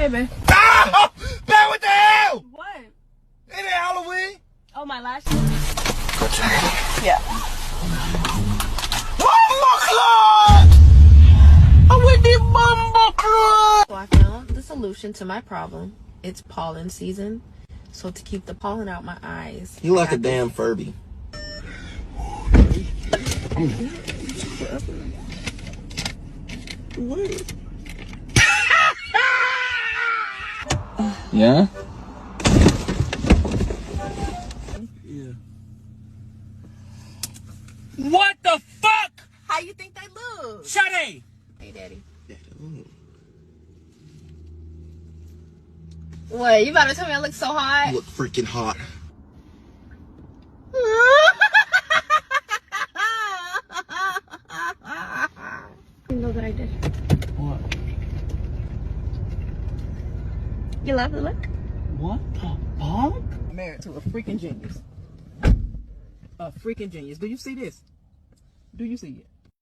Hey, babe. Ah! Man, what the hell? What? It ain't Halloween. Oh, my lashes? Yeah. Bumble Club! I went to Bumble Club! So I found the solution to my problem. It's pollen season. So to keep the pollen out my eyes. You like a damn Furby. Yeah? Yeah. What the fuck? How you think they look? Shade! Hey, Daddy. What? You about to tell me I look so hot? You look freaking hot. You know that I did. What? You love the look? What the fuck? Married to a freaking genius. A freaking genius. Do you see this? Do you see it?